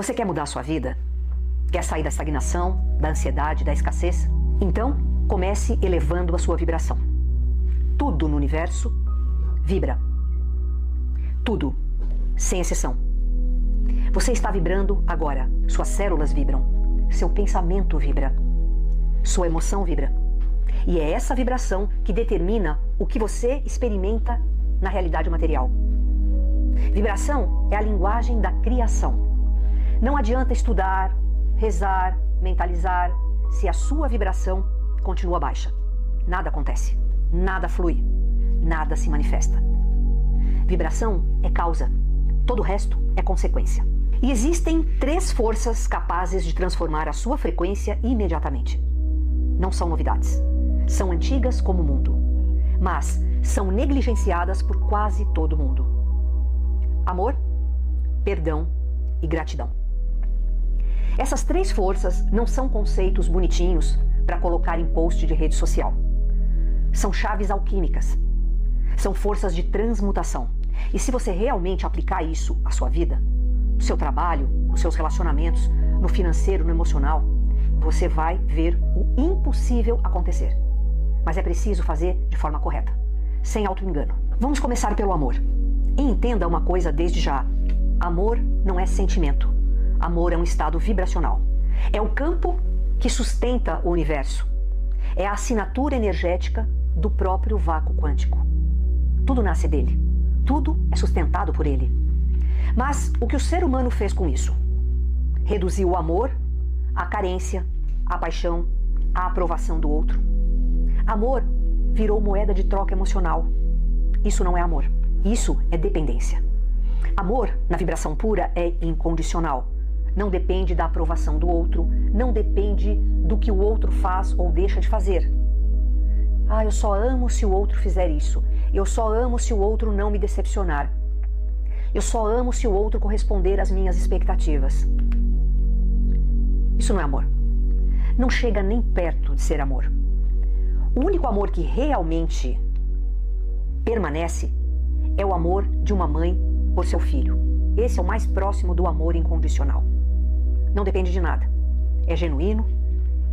Você quer mudar a sua vida? Quer sair da estagnação, da ansiedade, da escassez? Então, comece elevando a sua vibração. Tudo no universo vibra. Tudo, sem exceção. Você está vibrando agora. Suas células vibram. Seu pensamento vibra. Sua emoção vibra. E é essa vibração que determina o que você experimenta na realidade material. Vibração é a linguagem da criação. Não adianta estudar, rezar, mentalizar, se a sua vibração continua baixa. Nada acontece, nada flui, nada se manifesta. Vibração é causa, todo o resto é consequência. E existem 3 forças capazes de transformar a sua frequência imediatamente. Não são novidades, são antigas como o mundo, mas são negligenciadas por quase todo mundo. Amor, perdão e gratidão. Essas 3 forças não são conceitos bonitinhos para colocar em post de rede social. São chaves alquímicas. São forças de transmutação. E se você realmente aplicar isso à sua vida, no seu trabalho, nos seus relacionamentos, no financeiro, no emocional, você vai ver o impossível acontecer. Mas é preciso fazer de forma correta, sem auto-engano. Vamos começar pelo amor. E entenda uma coisa desde já. Amor não é sentimento. Amor é um estado vibracional. É o campo que sustenta o universo. É a assinatura energética do próprio vácuo quântico. Tudo nasce dele. Tudo é sustentado por ele. Mas o que o ser humano fez com isso? Reduziu o amor à carência, à paixão, à aprovação do outro. Amor virou moeda de troca emocional. Isso não é amor. Isso é dependência. Amor, na vibração pura, é incondicional. Não depende da aprovação do outro, não depende do que o outro faz ou deixa de fazer. Ah, eu só amo se o outro fizer isso. Eu só amo se o outro não me decepcionar. Eu só amo se o outro corresponder às minhas expectativas. Isso não é amor. Não chega nem perto de ser amor. O único amor que realmente permanece é o amor de uma mãe por seu filho. Esse é o mais próximo do amor incondicional. Não depende de nada. É genuíno.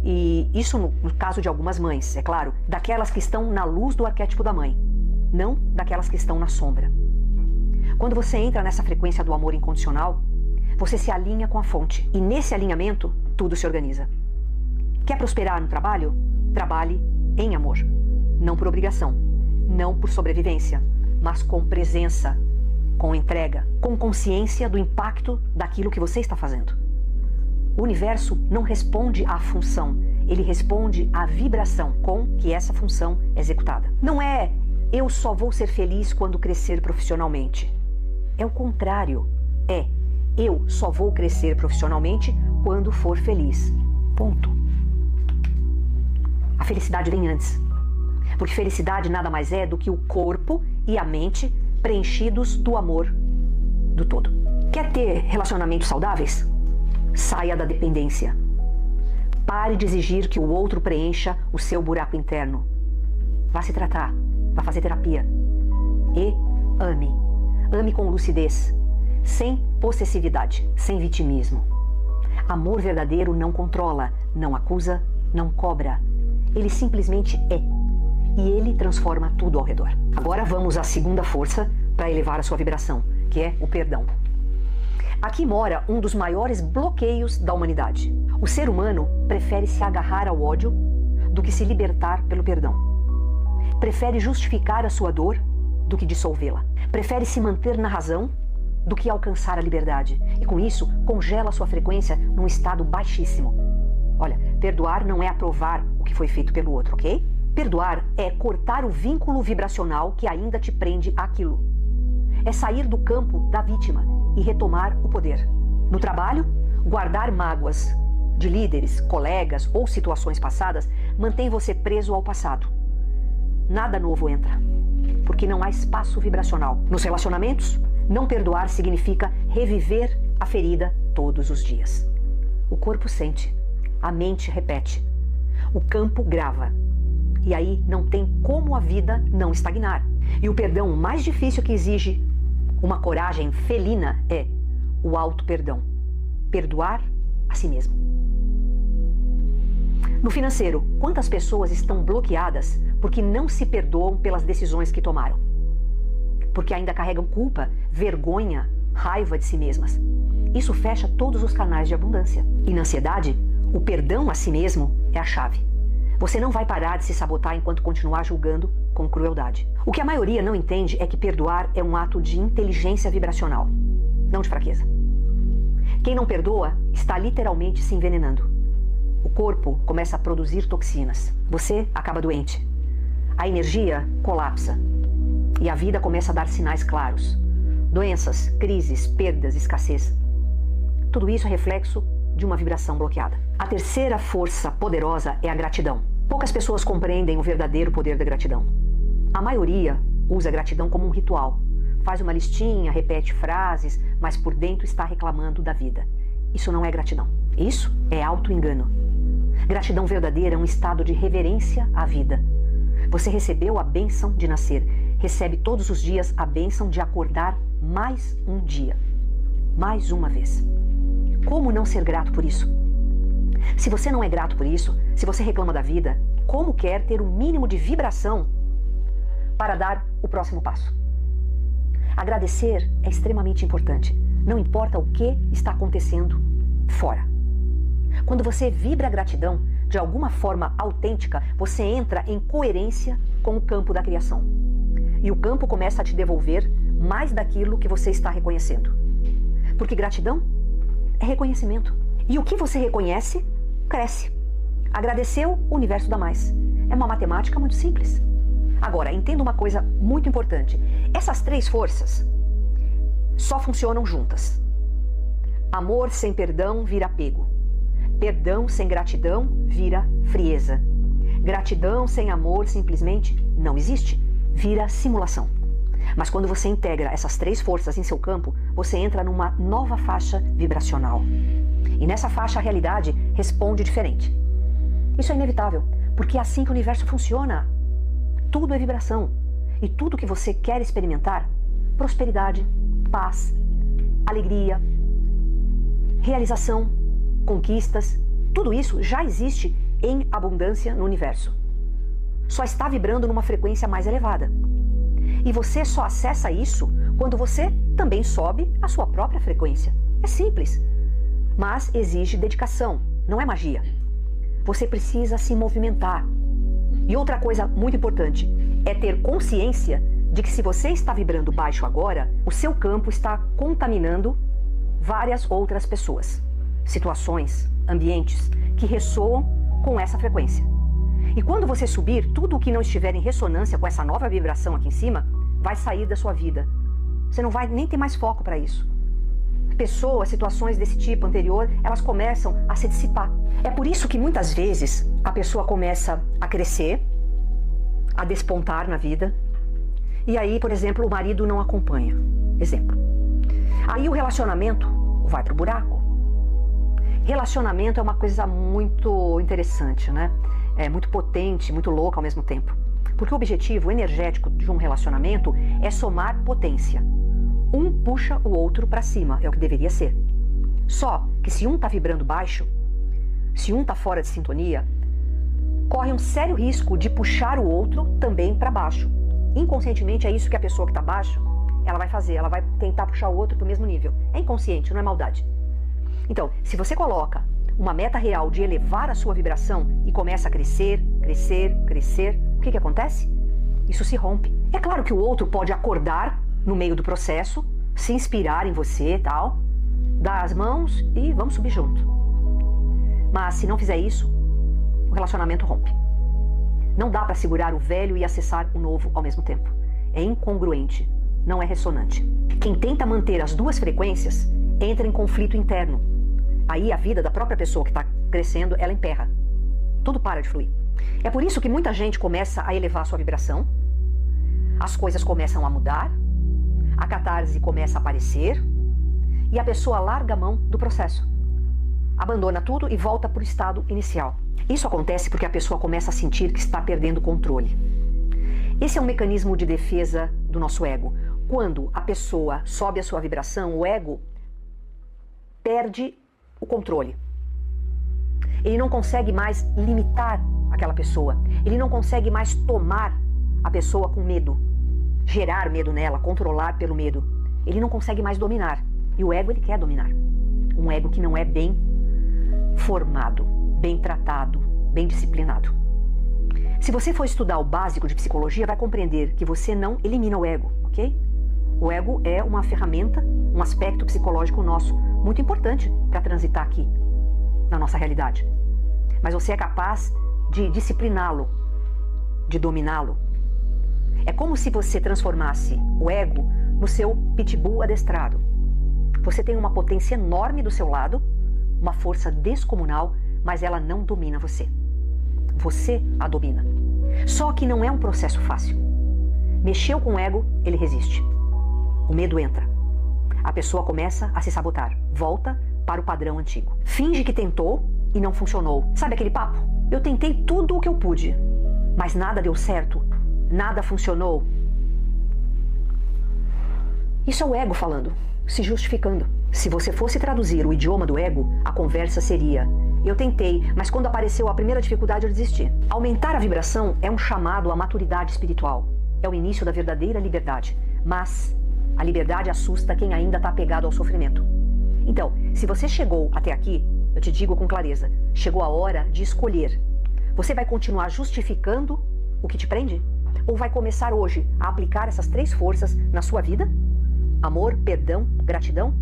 E isso no caso de algumas mães, é claro, daquelas que estão na luz do arquétipo da mãe, não daquelas que estão na sombra. Quando você entra nessa frequência do amor incondicional, você se alinha com a fonte. E nesse alinhamento, tudo se organiza. Quer prosperar no trabalho? Trabalhe em amor. Não por obrigação, não por sobrevivência, mas com presença, com entrega, com consciência do impacto daquilo que você está fazendo. O universo não responde à função, ele responde à vibração com que essa função é executada. Não é eu só vou ser feliz quando crescer profissionalmente. É o contrário. É eu só vou crescer profissionalmente quando for feliz. Ponto. A felicidade vem antes. Porque felicidade nada mais é do que o corpo e a mente preenchidos do amor do todo. Quer ter relacionamentos saudáveis? Saia da dependência. Pare de exigir que o outro preencha o seu buraco interno. Vá se tratar, vá fazer terapia. E ame. Ame com lucidez, sem possessividade, sem vitimismo. Amor verdadeiro não controla, não acusa, não cobra. Ele simplesmente é. E ele transforma tudo ao redor. Agora vamos à segunda força para elevar a sua vibração, que é o perdão. Aqui mora um dos maiores bloqueios da humanidade. O ser humano prefere se agarrar ao ódio do que se libertar pelo perdão. Prefere justificar a sua dor do que dissolvê-la. Prefere se manter na razão do que alcançar a liberdade. E com isso, congela a sua frequência num estado baixíssimo. Olha, perdoar não é aprovar o que foi feito pelo outro, ok? Perdoar é cortar o vínculo vibracional que ainda te prende àquilo. É sair do campo da vítima e retomar o poder. No trabalho, guardar mágoas de líderes, colegas ou situações passadas mantém você preso ao passado. Nada novo entra, porque não há espaço vibracional. Nos relacionamentos, não perdoar significa reviver a ferida todos os dias. O corpo sente, a mente repete, o campo grava. E aí não tem como a vida não estagnar. E o perdão mais difícil que exige uma coragem felina é o auto-perdão. perdoar a si mesmo. No financeiro, quantas pessoas estão bloqueadas porque não se perdoam pelas decisões que tomaram? Porque ainda carregam culpa, vergonha, raiva de si mesmas. Isso fecha todos os canais de abundância. E na ansiedade, o perdão a si mesmo é a chave. Você não vai parar de se sabotar enquanto continuar julgando com crueldade. O que a maioria não entende é que perdoar é um ato de inteligência vibracional, não de fraqueza. Quem não perdoa está literalmente se envenenando. O corpo começa a produzir toxinas. Você acaba doente. A energia colapsa. E a vida começa a dar sinais claros. Doenças, crises, perdas, escassez. Tudo isso é reflexo de uma vibração bloqueada. A terceira força poderosa é a gratidão. Poucas pessoas compreendem o verdadeiro poder da gratidão. A maioria usa a gratidão como um ritual. Faz uma listinha, repete frases, mas por dentro está reclamando da vida. Isso não é gratidão. Isso é auto-engano. Gratidão verdadeira é um estado de reverência à vida. Você recebeu a bênção de nascer. Recebe todos os dias a bênção de acordar mais um dia. Mais uma vez. Como não ser grato por isso? Se você não é grato por isso, se você reclama da vida, como quer ter o mínimo de vibração para dar o próximo passo? Agradecer é extremamente importante. Não importa o que está acontecendo fora. Quando você vibra a gratidão, de alguma forma autêntica, você entra em coerência com o campo da criação. E o campo começa a te devolver mais daquilo que você está reconhecendo. Porque gratidão é reconhecimento. E o que você reconhece, cresce. Agradeceu, o universo dá mais. É uma matemática muito simples. Agora, entenda uma coisa muito importante. Essas três forças só funcionam juntas. Amor sem perdão vira apego. Perdão sem gratidão vira frieza. Gratidão sem amor simplesmente não existe. Vira simulação. Mas quando você integra essas três forças em seu campo, você entra numa nova faixa vibracional. E nessa faixa a realidade responde diferente. Isso é inevitável, porque é assim que o universo funciona. Tudo é vibração. E tudo que você quer experimentar, prosperidade, paz, alegria, realização, conquistas, tudo isso já existe em abundância no universo. Só está vibrando numa frequência mais elevada. E você só acessa isso quando você também sobe a sua própria frequência. É simples, mas exige dedicação, não é magia. Você precisa se movimentar. E outra coisa muito importante é ter consciência de que se você está vibrando baixo agora, o seu campo está contaminando várias outras pessoas, situações, ambientes que ressoam com essa frequência. E quando você subir, tudo o que não estiver em ressonância com essa nova vibração aqui em cima vai sair da sua vida. Você não vai nem ter mais foco para isso. Pessoas, situações desse tipo anterior, elas começam a se dissipar. É por isso que muitas vezes a pessoa começa a crescer, a despontar na vida, e aí, por exemplo, o marido não acompanha. Exemplo. Aí o relacionamento vai pro buraco. Relacionamento é uma coisa muito interessante, né? É muito potente, muito louca ao mesmo tempo. Porque o objetivo energético de um relacionamento é somar potência. Um puxa o outro para cima, é o que deveria ser. Só que se um tá vibrando baixo, se um tá fora de sintonia, corre um sério risco de puxar o outro também para baixo. Inconscientemente é isso que a pessoa que tá baixo, ela vai fazer, ela vai tentar puxar o outro pro mesmo nível. É inconsciente, não é maldade. Então, se você coloca uma meta real de elevar a sua vibração e começa a crescer, crescer, crescer, o que acontece? Isso se rompe. É claro que o outro pode acordar no meio do processo, se inspirar em você e tal, dar as mãos e vamos subir junto. Mas se não fizer isso, o relacionamento rompe. Não dá para segurar o velho e acessar o novo ao mesmo tempo. É incongruente, não é ressonante. Quem tenta manter as duas frequências entra em conflito interno. Aí a vida da própria pessoa que está crescendo, ela emperra. Tudo para de fluir. É por isso que muita gente começa a elevar a sua vibração, as coisas começam a mudar, a catarse começa a aparecer e a pessoa larga a mão do processo. Abandona tudo e volta para o estado inicial. Isso acontece porque a pessoa começa a sentir que está perdendo o controle. Esse é um mecanismo de defesa do nosso ego. Quando a pessoa sobe a sua vibração, o ego perde o controle. Ele não consegue mais limitar aquela pessoa. Ele não consegue mais tomar a pessoa com medo, gerar medo nela, controlar pelo medo. Ele não consegue mais dominar. E o ego, ele quer dominar. Um ego que não é bem formado, bem tratado, bem disciplinado. Se você for estudar o básico de psicologia, vai compreender que você não elimina o ego, ok? O ego é uma ferramenta, um aspecto psicológico nosso, muito importante para transitar aqui, na nossa realidade. Mas você é capaz de discipliná-lo, de dominá-lo. É como se você transformasse o ego no seu pitbull adestrado. Você tem uma potência enorme do seu lado, uma força descomunal, mas ela não domina você. Você a domina. Só que não é um processo fácil. Mexeu com o ego, ele resiste. O medo entra. A pessoa começa a se sabotar. Volta para o padrão antigo. Finge que tentou e não funcionou. Sabe aquele papo? Eu tentei tudo o que eu pude, mas nada deu certo. Nada funcionou. Isso é o ego falando, se justificando. Se você fosse traduzir o idioma do ego, a conversa seria: eu tentei, mas quando apareceu a primeira dificuldade eu desisti. Aumentar a vibração é um chamado à maturidade espiritual. É o início da verdadeira liberdade. Mas a liberdade assusta quem ainda está apegado ao sofrimento. Então, se você chegou até aqui, eu te digo com clareza, chegou a hora de escolher. Você vai continuar justificando o que te prende? Ou vai começar hoje a aplicar essas 3 forças na sua vida? Amor, perdão, gratidão?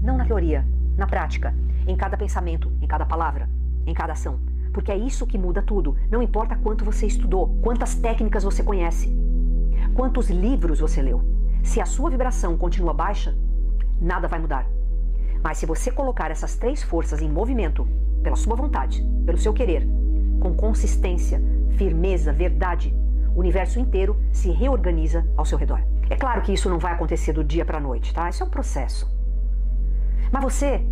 Não na teoria, na prática, em cada pensamento, em cada palavra, em cada ação. Porque é isso que muda tudo. Não importa quanto você estudou, quantas técnicas você conhece, quantos livros você leu. Se a sua vibração continua baixa, nada vai mudar. Mas se você colocar essas 3 forças em movimento, pela sua vontade, pelo seu querer, com consistência, firmeza, verdade, o universo inteiro se reorganiza ao seu redor. É claro que isso não vai acontecer do dia para a noite, tá? Isso é um processo. Mas você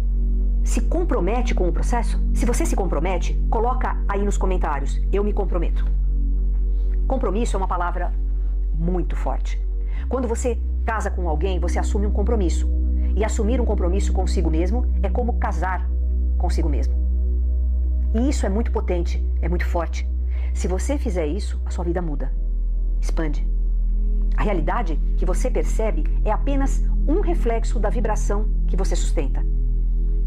se compromete com o processo? Se você se compromete, coloca aí nos comentários: eu me comprometo. Compromisso é uma palavra muito forte. Quando você casa com alguém, você assume um compromisso. E assumir um compromisso consigo mesmo é como casar consigo mesmo. E isso é muito potente, é muito forte. Se você fizer isso, a sua vida muda, expande. A realidade que você percebe é apenas um reflexo da vibração que você sustenta.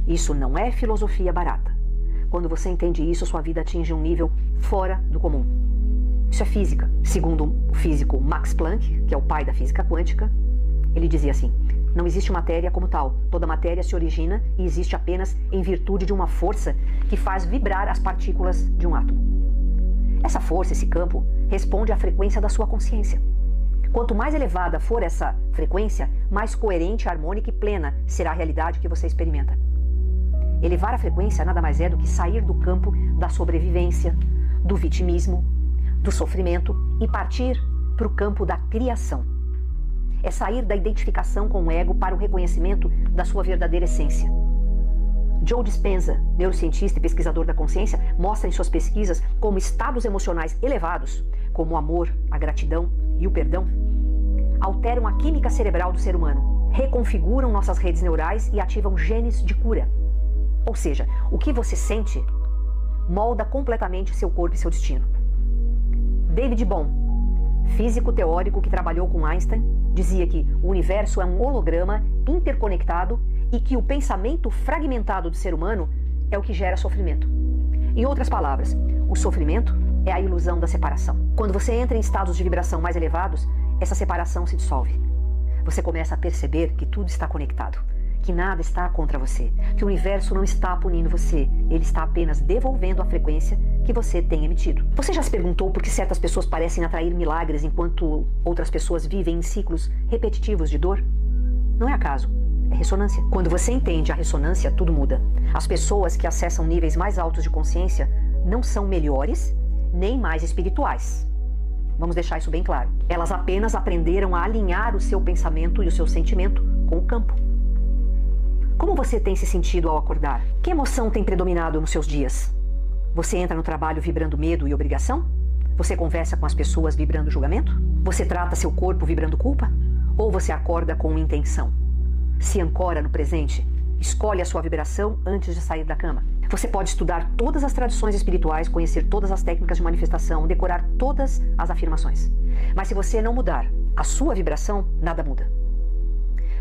Isso não é filosofia barata. Quando você entende isso, sua vida atinge um nível fora do comum. Isso é física. Segundo o físico Max Planck, que é o pai da física quântica, ele dizia assim: não existe matéria como tal. Toda matéria se origina e existe apenas em virtude de uma força que faz vibrar as partículas de um átomo. Essa força, esse campo, responde à frequência da sua consciência. Quanto mais elevada for essa frequência, mais coerente, harmônica e plena será a realidade que você experimenta. Elevar a frequência nada mais é do que sair do campo da sobrevivência, do vitimismo, do sofrimento e partir para o campo da criação. É sair da identificação com o ego para o reconhecimento da sua verdadeira essência. Joe Dispenza, neurocientista e pesquisador da consciência, mostra em suas pesquisas como estados emocionais elevados, como o amor, a gratidão e o perdão, alteram a química cerebral do ser humano, reconfiguram nossas redes neurais e ativam genes de cura. Ou seja, o que você sente molda completamente seu corpo e seu destino. David Bohm, físico teórico que trabalhou com Einstein, dizia que o universo é um holograma interconectado e que o pensamento fragmentado do ser humano é o que gera sofrimento. Em outras palavras, o sofrimento é a ilusão da separação. Quando você entra em estados de vibração mais elevados, essa separação se dissolve. Você começa a perceber que tudo está conectado, que nada está contra você, que o universo não está punindo você, ele está apenas devolvendo a frequência que você tem emitido. Você já se perguntou por que certas pessoas parecem atrair milagres enquanto outras pessoas vivem em ciclos repetitivos de dor? Não é acaso, é ressonância. Quando você entende a ressonância, tudo muda. As pessoas que acessam níveis mais altos de consciência não são melhores nem mais espirituais. Vamos deixar isso bem claro. Elas apenas aprenderam a alinhar o seu pensamento e o seu sentimento com o campo. Como você tem se sentido ao acordar? Que emoção tem predominado nos seus dias? Você entra no trabalho vibrando medo e obrigação? Você conversa com as pessoas vibrando julgamento? Você trata seu corpo vibrando culpa? Ou você acorda com intenção? Se ancora no presente escolhe a sua vibração antes de sair da cama. Você pode estudar todas as tradições espirituais, conhecer todas as técnicas de manifestação, decorar todas as afirmações. Mas se você não mudar a sua vibração, nada muda.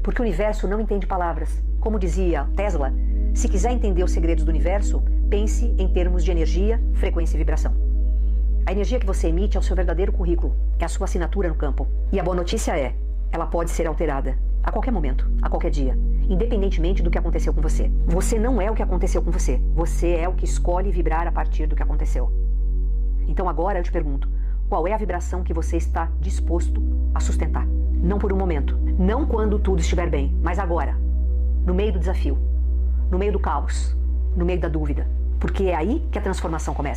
Porque o universo não entende palavras. Como dizia Tesla, se quiser entender os segredos do universo, pense em termos de energia, frequência e vibração. A energia que você emite é o seu verdadeiro currículo, é a sua assinatura no campo. E a boa notícia é, ela pode ser alterada a qualquer momento, a qualquer dia, independentemente do que aconteceu com você. Você não é o que aconteceu com você, você é o que escolhe vibrar a partir do que aconteceu. Então agora eu te pergunto, qual é a vibração que você está disposto a sustentar? Não por um momento, não quando tudo estiver bem, mas agora, no meio do desafio, no meio do caos, no meio da dúvida, porque é aí que a transformação começa.